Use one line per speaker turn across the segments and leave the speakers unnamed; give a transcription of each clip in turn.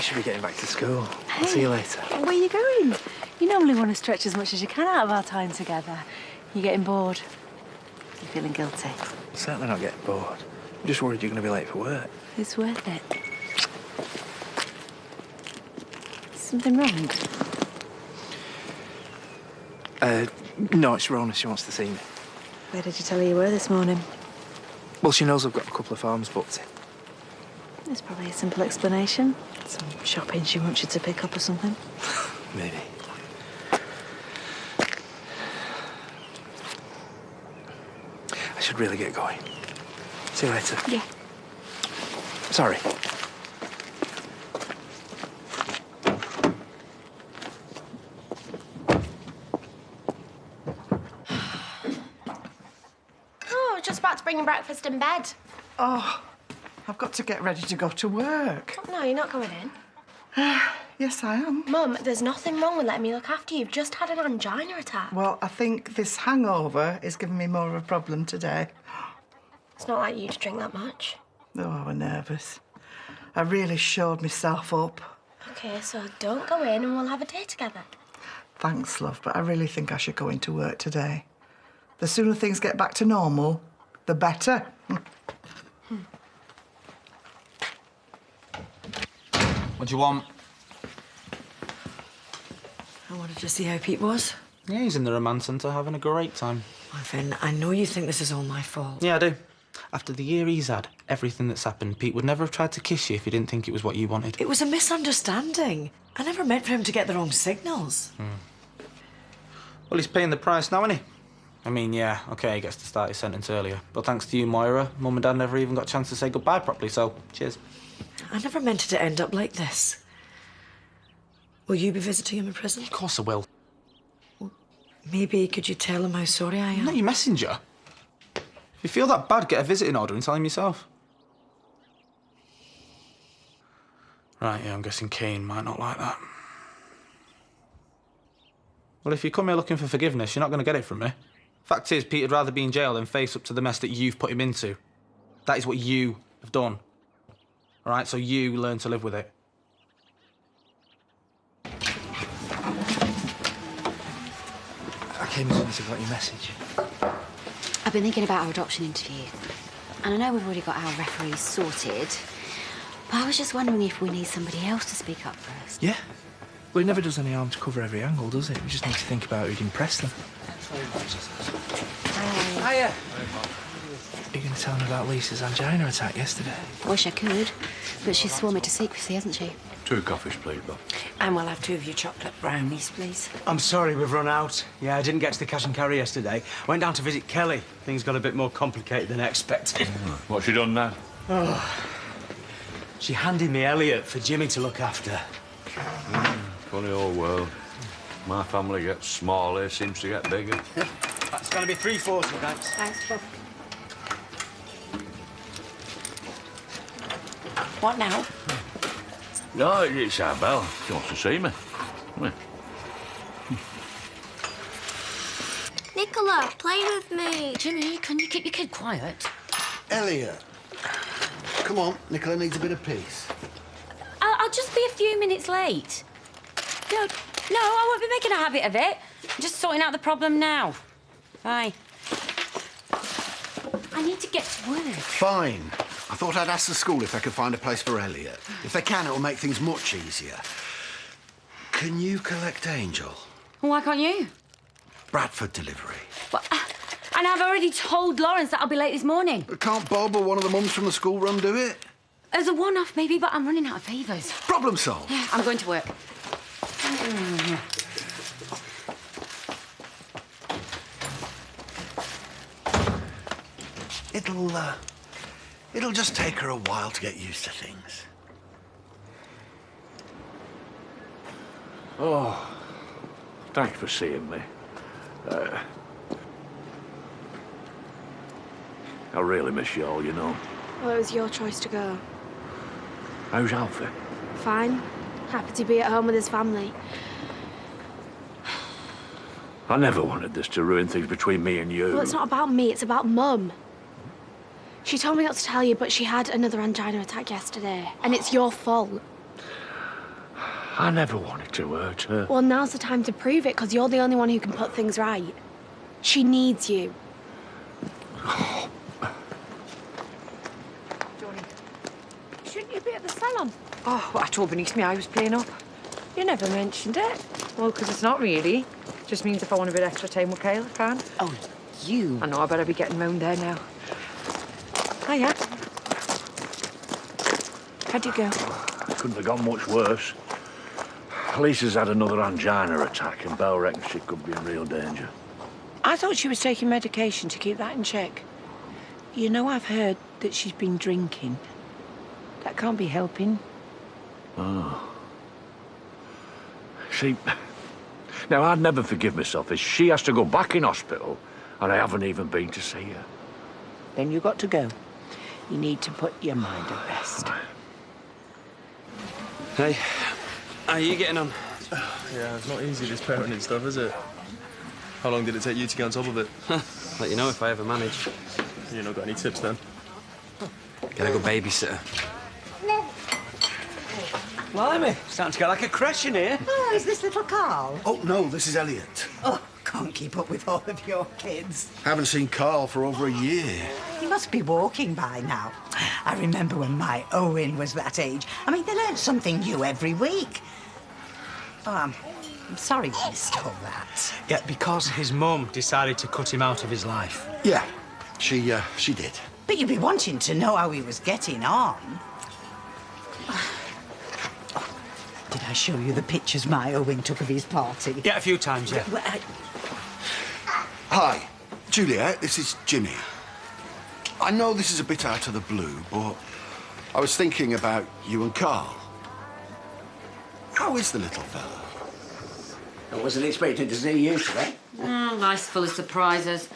should be getting back to school. Hey, I'll see you later.
Where are you going? You normally want to stretch as much as you can out of our time together. You're getting bored. You're feeling guilty.
I'm certainly not getting bored. I'm just worried you're going to be late for work.
It's worth it. Something wrong?
No, it's Rona. She wants to see me.
Where did you tell her you were this morning?
Well, she knows I've got a couple of farms booked in.
There's probably a simple explanation. Some shopping she wants you to pick up or something.
Maybe. I should really get going. See you later.
Yeah.
Sorry.
Oh, just about to bring you breakfast in bed.
Oh, I've got to get ready to go to work.
Oh, no, you're not going in.
Yes, I am.
Mum, there's nothing wrong with letting me look after you. You've just had an angina attack.
Well, I think this hangover is giving me more of a problem today.
It's not like you to drink that much.
Oh, I was nervous. I really showed myself up.
OK, so don't go in and we'll have a day together.
Thanks, love, but I really think I should go into work today. The sooner things get back to normal, the better.
What do you want?
I wanted to see how Pete was.
Yeah, he's in the romance centre having a great time.
My Finn, I know you think this is all my fault.
Yeah, I do. After the year he's had, everything that's happened, Pete would never have tried to kiss you if he didn't think it was what you wanted.
It was a misunderstanding. I never meant for him to get the wrong signals.
Well, he's paying the price now, isn't he? I mean, yeah, OK, he gets to start his sentence earlier. But thanks to you, Moira, Mum and Dad never even got a chance to say goodbye properly, so cheers.
I never meant it to end up like this. Will you be visiting him in prison?
Of course I will.
Well, maybe could you tell him how sorry I am?
I'm not your messenger. If you feel that bad, get a visiting order and tell him yourself. Right, yeah, I'm guessing Kane might not like that. Well, if you come here looking for forgiveness, you're not going to get it from me. Fact is, Pete'd rather be in jail than face up to the mess that you've put him into. That is what you have done. All right, so you learn to live with it.
I came as soon as I got your message.
I've been thinking about our adoption interview. And I know we've already got our referees sorted, but I was just wondering if we need somebody else to speak up for us.
Yeah. Well, it never does any harm to cover every angle, does it? We just need to think about who'd impress them.
Hiya.
Are you going to tell them about Lisa's angina attack yesterday?
I wish I could, but she's sworn me to secrecy, hasn't she?
2 coffees, please, Bob.
And we'll have 2 of your chocolate brownies, please.
I'm sorry we've run out. Yeah, I didn't get to the cash and carry yesterday. Went down to visit Kelly. Things got a bit more complicated than expected.
What's she done now?
Oh. She handed me Elliot for Jimmy to look after.
Funny old world. My family gets smaller, seems to get bigger.
That's going to be 3.40, thanks.
Thanks, Bob. What now?
No, it's our Belle. She wants to see me. Come here.
Nicola, play with me.
Jimmy, can you keep your kid quiet?
Elliot. Come on, Nicola needs a bit of peace.
I'll just be a few minutes late. No, I won't be making a habit of it. I'm just sorting out the problem now. Bye. I need to get to work.
Fine. I thought I'd ask the school if they could find a place for Elliot. If they can, it'll make things much easier. Can you collect Angel?
Well, why can't you?
Bradford delivery.
Well, and I've already told Lawrence that I'll be late this morning.
Can't Bob or one of the mums from the school run do it?
As a one-off, maybe, but I'm running out of favours.
Problem solved.
Yeah, I'm going to work.
It'll just take her a while to get used to things.
Oh, thanks for seeing me. I really miss you all, you know.
Well, it was your choice to go.
How's Alfie?
Fine. Happy to be at home with his family.
I never wanted this to ruin things between me and you.
Well, it's not about me, it's about Mum. She told me not to tell you, but she had another angina attack yesterday, and it's your fault.
I never wanted to hurt her.
Well, now's the time to prove it, because you're the only one who can put things right. She needs you.
Johnny, shouldn't you be at the salon?
Oh, well, I told Bernice I was playing up.
You never mentioned it.
Well, because it's not really. Just means if I want a bit extra time with Kyle, I can.
Oh, you.
I know, I better be getting round there now. Hiya.
How'd you go?
Couldn't have gone much worse. Lisa's had another angina attack and Belle reckons she could be in real danger.
I thought she was taking medication to keep that in check. You know, I've heard that she's been drinking. That can't be helping.
Oh. See, now I'd never forgive myself if she has to go back in hospital and I haven't even been to see her.
Then you got to go. You need to put your mind at rest.
Hey, how are you getting on?
Yeah, it's not easy, this parenting stuff, is it? How long did it take you to get on top of it?
Let you know if I ever manage.
You not got any tips, then?
Get a good babysitter. Blimey, starting to get like a creche in here.
Oh, is this little Carl?
Oh, no, this is Elliot.
Oh, can't keep up with all of your kids.
Haven't seen Carl for over a year.
He must be walking by now. I remember when my Owen was that age. I mean, they learned something new every week. Oh, I'm sorry you missed all that.
Yeah, because his mum decided to cut him out of his life.
Yeah, she did.
But you'd be wanting to know how he was getting on. Did I show you the pictures my Owen took of his party?
Yeah, a few times, yeah.
Well,
Hi, Juliet, this is Jimmy. I know this is a bit out of the blue, but I was thinking about you and Carl. How is the little fella?
I wasn't expecting to see you today.
Oh, life's full of surprises.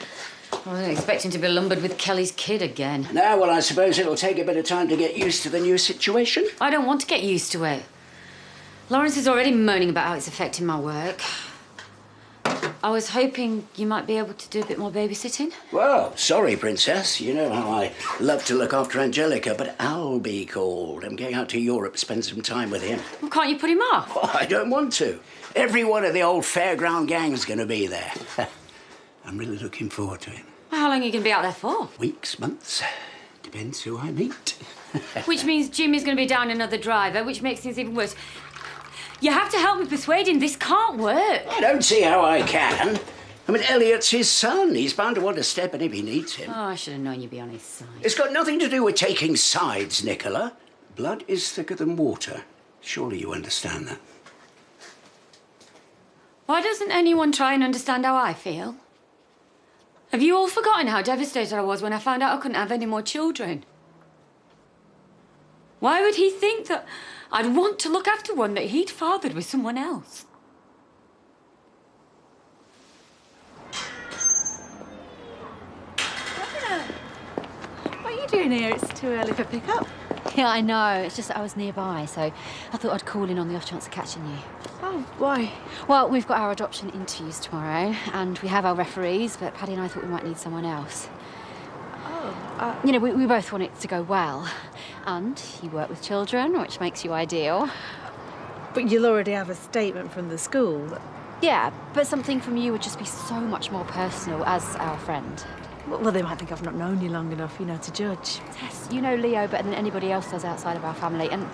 I wasn't expecting to be lumbered with Kelly's kid again.
No, well, I suppose it'll take a bit of time to get used to the new situation.
I don't want to get used to it. Lawrence is already moaning about how it's affecting my work. I was hoping you might be able to do a bit more babysitting.
Well, sorry, Princess. You know how I love to look after Angelica, but Albie called. I'm going out to Europe to spend some time with him.
Well, can't you put him off?
Oh, I don't want to. Every one of the old fairground gang's going to be there. I'm really looking forward to it.
Well, how long are you going to be out there for?
Weeks, months. Depends who I meet.
Which means Jimmy's going to be down another driver, which makes things even worse. You have to help me persuade him this can't work.
I don't see how I can. I mean, Elliot's his son. He's bound to want to step in if he needs him.
Oh, I should have known you'd be on his side.
It's got nothing to do with taking sides, Nicola. Blood is thicker than water. Surely you understand that.
Why doesn't anyone try and understand how I feel? Have you all forgotten how devastated I was when I found out I couldn't have any more children? Why would he think that I'd want to look after one that he'd fathered with someone else?
What are you doing here? It's too early for pickup.
Yeah, I know. It's just that I was nearby, so I thought I'd call in on the off chance of catching you.
Oh, why?
Well, we've got our adoption interviews tomorrow, and we have our referees, but Paddy and I thought we might need someone else.
Oh,
You know, we both want it to go well. And you work with children, which makes you ideal.
but you'll already have a statement from the school.
Yeah, but something from you would just be so much more personal as our friend.
Well, they might think I've not known you long enough, you know, to judge.
Yes, you know Leo better than anybody else does outside of our family, and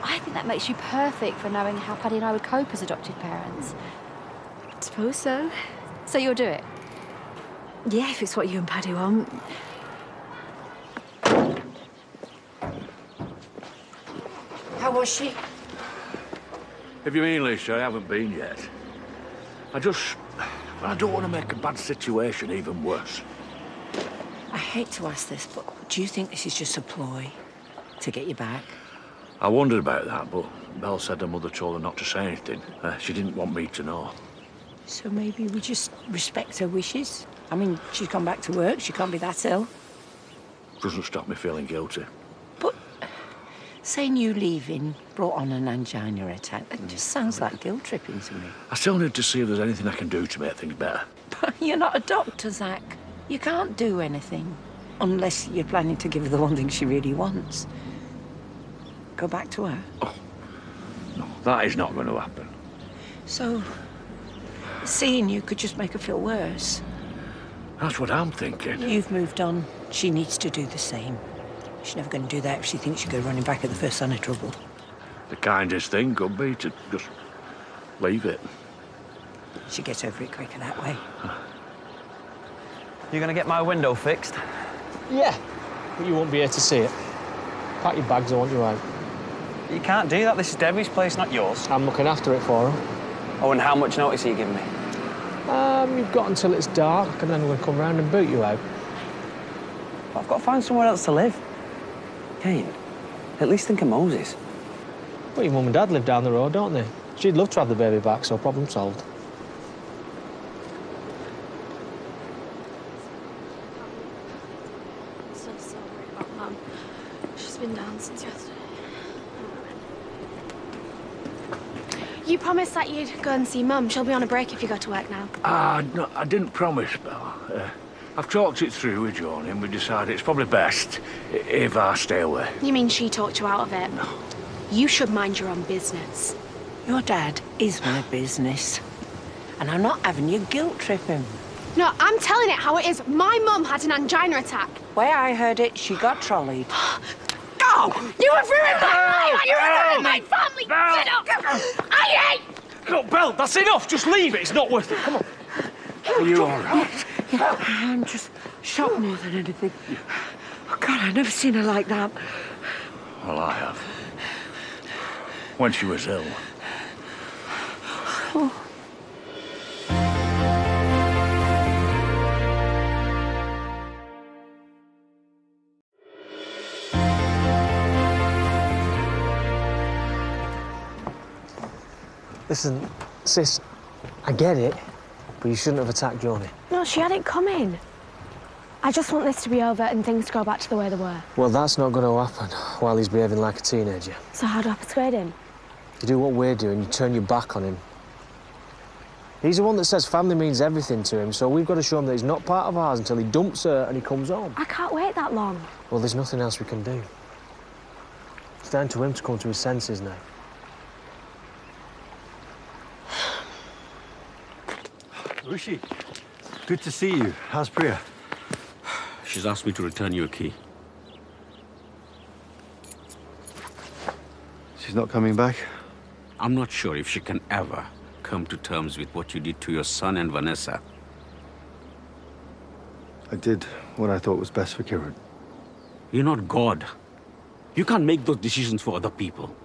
I think that makes you perfect for knowing how Paddy and I would cope as adopted parents.
I suppose so.
So you'll do it?
Yeah, if it's what you and Paddy want.
How was she?
If you mean, Lisa, I haven't been yet. I don't want to make a bad situation even worse.
I hate to ask this, but do you think this is just a ploy to get you back?
I wondered about that, but Belle said her mother told her not to say anything. She didn't want me to know.
So maybe we just respect her wishes? I mean, she's gone back to work. She can't be that ill.
Doesn't stop me feeling guilty.
But saying you leaving brought on an angina attack, that just sounds like guilt-tripping to me.
I still need to see if there's anything I can do to make things better.
But you're not a doctor, Zach. You can't do anything. Unless you're planning to give her the one thing she really wants. Go back to her.
Oh, no. That is not going to happen.
So, seeing you could just make her feel worse.
That's what I'm thinking.
You've moved on. She needs to do the same. She's never going to do that if she thinks she'll go running back at the first sign of trouble.
The kindest thing could be to just leave it.
She gets over it quicker that way.
You gonna get my window fixed?
Yeah, but you won't be here to see it. Pack your bags, I want you out.
You can't do that. This is Debbie's place, not yours.
I'm looking after it for her.
Oh, and how much notice are you giving me?
You've got until it's dark, and then we're going to come round and boot you out.
I've got to find somewhere else to live. Kane, at least think of Moses.
Well, your mum and dad live down the road, don't they? She'd love to have the baby back, so problem solved.
So sorry about Mum. She's been down since yesterday. You promised that you'd go and see Mum. She'll be on a break if you go to work now.
No, I didn't promise, Bella. I've talked it through with Johnny and we decided it's probably best if I stay away.
You mean she talked you out of it? No. You should mind your own business.
Your dad is my business. And I'm not having you guilt trip him.
No, I'm telling it how it is. My mum had an angina attack.
Way I heard it, she got trolleyed.
Go! You have ruined my life! You have ruined my family! Get up! I hate!
Look, Belle, that's enough. Just leave it. It's not worth it. Come on.
Are you all right?
Yeah, I'm just shocked more than anything. Oh, God, I've never seen her like that.
Well, I have. When she was ill.
Oh.
Listen, sis, I get it, but you shouldn't have attacked Johnny.
No, she had it coming. I just want this to be over and things to go back to the way they were.
Well, that's not going to happen while he's behaving like a teenager.
So how do I persuade him?
You do what we're doing, you turn your back on him. He's the one that says family means everything to him, so we've got to show him that he's not part of ours until he dumps her and he comes home.
I can't wait that long.
Well, there's nothing else we can do. It's down to him to come to his senses now.
Rishi, good to see you. How's Priya?
She's asked me to return you a key.
She's not coming back?
I'm not sure if she can ever come to terms with what you did to your son and Vanessa.
I did what I thought was best for Kiran.
You're not God. You can't make those decisions for other people.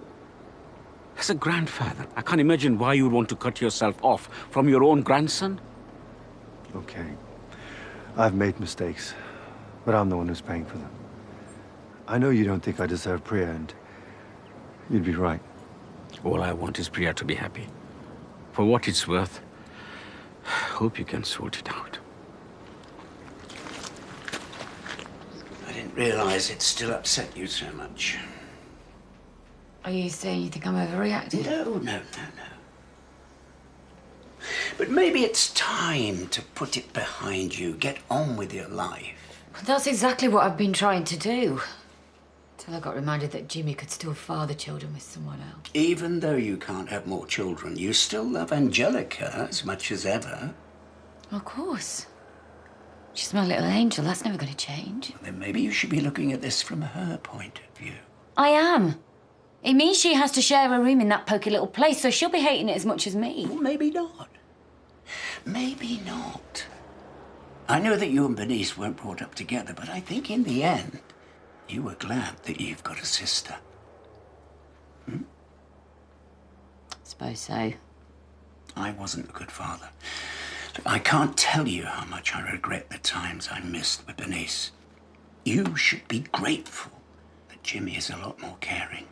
As a grandfather, I can't imagine why you would want to cut yourself off from your own grandson.
Okay. I've made mistakes, but I'm the one who's paying for them. I know you don't think I deserve Priya, and you'd be right.
All I want is Priya to be happy. For what it's worth, hope you can sort it out.
I didn't realise it still upset you so much.
Are you saying you think I'm overreacting?
No. But maybe it's time to put it behind you, get on with your life.
That's exactly what I've been trying to do. Till I got reminded that Jimmy could still father children with someone else.
Even though you can't have more children, you still love Angelica as much as ever.
Of course. She's my little angel. That's never going to change.
Then maybe you should be looking at this from her point of view.
I am. It means she has to share a room in that poky little place, so she'll be hating it as much as me.
Well, maybe not. Maybe not. I know that you and Bernice weren't brought up together, but I think in the end, you were glad that you've got a sister.
I suppose so.
I wasn't a good father. I can't tell you how much I regret the times I missed with Bernice. You should be grateful that Jimmy is a lot more caring.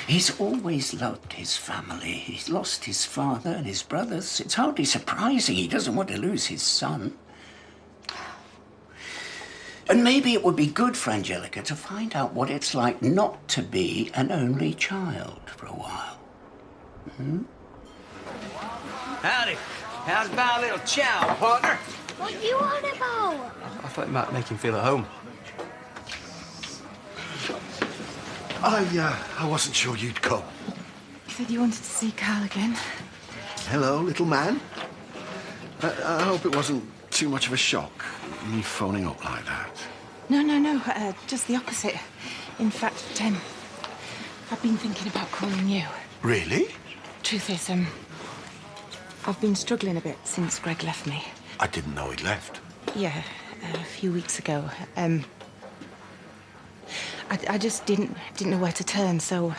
He's always loved his family. He's lost his father and his brothers. It's hardly surprising he doesn't want to lose his son. And maybe it would be good for Angelica to find out what it's like not to be an only child for a while. Hmm?
Howdy. How's about a little chow, partner?
What you on about?
I thought it might make him feel at home.
I wasn't sure you'd come.
said you wanted to see Carl again.
Hello, little man. I hope it wasn't too much of a shock, me phoning up like that.
No, just the opposite. In fact, I've been thinking about calling you.
Really?
Truth is, I've been struggling a bit since Greg left me.
I didn't know he'd left.
Yeah, a few weeks ago. I just didn't know where to turn, so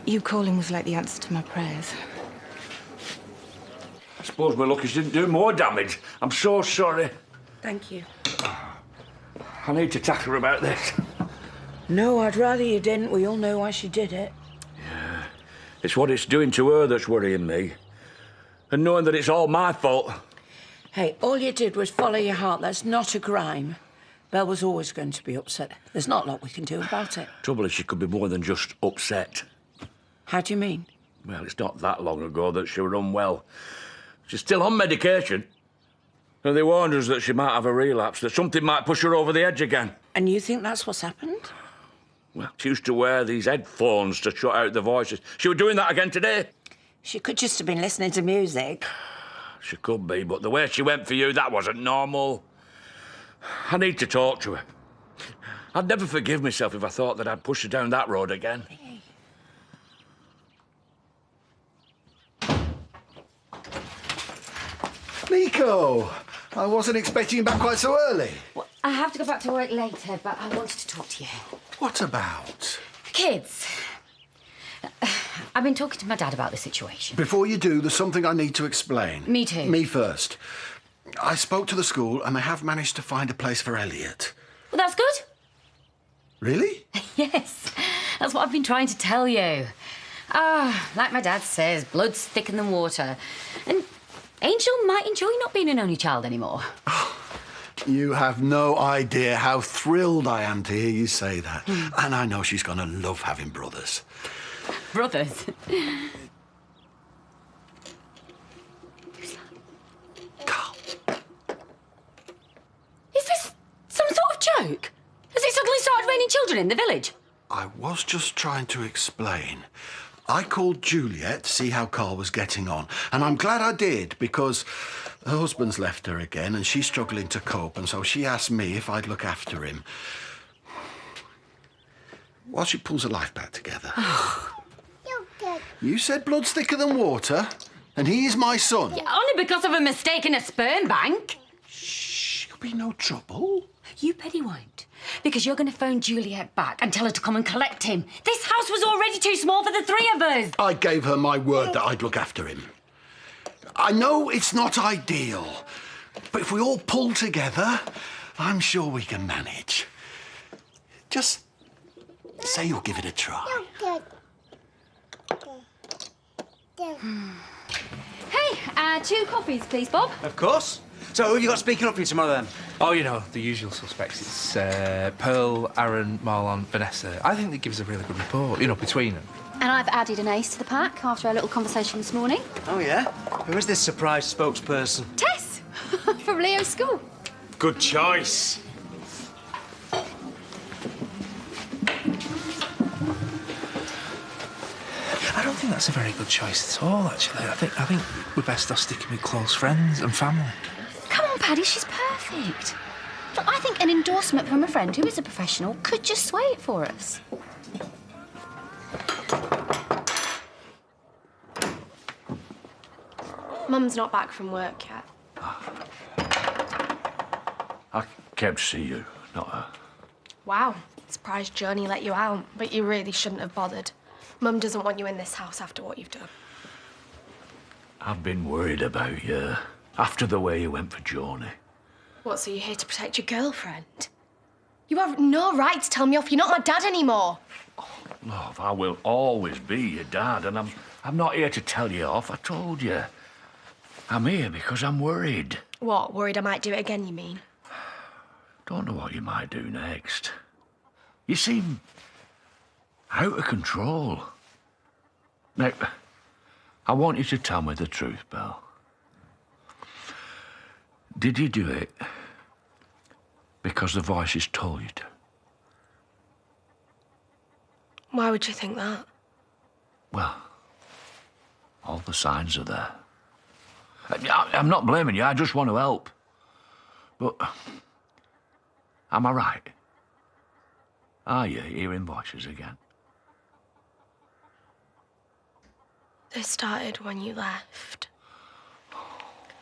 you calling was like the answer to my prayers.
I suppose my luck didn't do more damage. I'm so sorry.
Thank you.
I need to tackle her about this.
No, I'd rather you didn't. We all know why she did it.
Yeah. It's what it's doing to her that's worrying me. And knowing that it's all my fault.
Hey, all you did was follow your heart. That's not a crime. Belle was always going to be upset. There's not a lot we can do about it.
Trouble is, she could be more than just upset.
How do you mean?
Well, it's not that long ago that she was unwell. She's still on medication. And they warned us that she might have a relapse, that something might push her over the edge again.
And you think that's what's happened?
Well, she used to wear these headphones to shut out the voices. She was doing that again today.
She could just have been listening to music.
She could be, but the way she went for you, that wasn't normal. I need to talk to her. I'd never forgive myself if I thought that I'd push her down that road again.
Nico! I wasn't expecting you back quite so early.
Well, I have to go back to work later, but I wanted to talk to you.
What about?
Kids. I've been talking to my dad about the situation.
Before you do, there's something I need to explain.
Me too.
Me first. I spoke to the school and they have managed to find a place for Elliot.
Well, that's good.
Really?
Yes. That's what I've been trying to tell you. Like my dad says, blood's thicker than water. And Angel might enjoy not being an only child anymore.
You have no idea how thrilled I am to hear you say that. And I know she's going to love having brothers.
Brothers?
Carl.
Is this some sort of joke? Has it suddenly started raining children in the village?
I was just trying to explain. I called Juliet to see how Carl was getting on, and I'm glad I did, because her husband's left her again and she's struggling to cope, and so she asked me if I'd look after him while she pulls her life back together. You said blood's thicker than water, and he is my son.
Yeah, only because of a mistake in a sperm bank.
Shh, you'll be no trouble.
You bet he won't. Because you're going to phone Juliet back and tell her to come and collect him. This house was already too small for the three of us.
I gave her my word that I'd look after him. I know it's not ideal, but if we all pull together, I'm sure we can manage. Just say you'll give it a try.
Hey, 2 coffees, please, Bob.
Of course. So who have you got speaking up for you tomorrow, then?
Oh, you know, the usual suspects. It's Pearl, Aaron, Marlon, Vanessa. I think they give us a really good report, you know, between them.
And I've added an ace to the pack after our little conversation this morning.
Oh, yeah? Who is this surprise spokesperson?
Tess, from Leo's school.
Good choice.
I don't think that's a very good choice at all, actually. I think we're best off sticking with close friends and family.
Come on, Paddy, she's perfect. Look, I think an endorsement from a friend who is a professional could just sway it for us.
Mum's not back from work yet.
I came to see you, not her.
Wow. Surprised Johnny let you out, but you really shouldn't have bothered. Mum doesn't want you in this house after what you've done.
I've been worried about you after the way you went for Joni.
What, so you're here to protect your girlfriend? You have no right to tell me off. You're not my dad anymore.
Love, I will always be your dad, and I'm not here to tell you off. I told you. I'm here because I'm worried.
What, worried I might do it again, you mean?
Don't know what you might do next. You seem out of control. Now, I want you to tell me the truth, Belle. Did you do it because the voices told you to?
Why would you think that?
Well, all the signs are there. I'm not blaming you, I just want to help. But am I right? Are you hearing voices again?
They started when you left.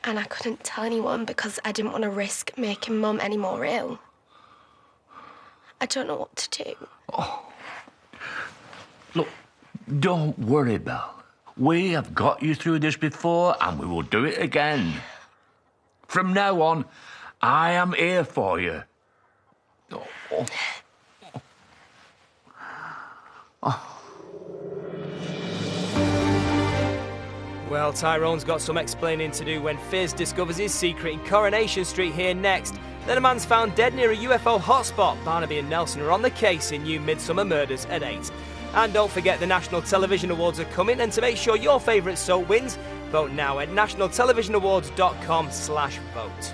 And I couldn't tell anyone because I didn't want to risk making Mum any more ill. I don't know what to do.
Oh. Look, don't worry, Belle. We have got you through this before, and we will do it again. From now on, I am here for you. Oh.
Well, Tyrone's got some explaining to do when Fizz discovers his secret in Coronation Street here next. Then a man's found dead near a UFO hotspot. Barnaby and Nelson are on the case in new Midsummer Murders at 8. And don't forget the National Television Awards are coming, and to make sure your favourite soap wins, vote now at nationaltelevisionawards.com/vote.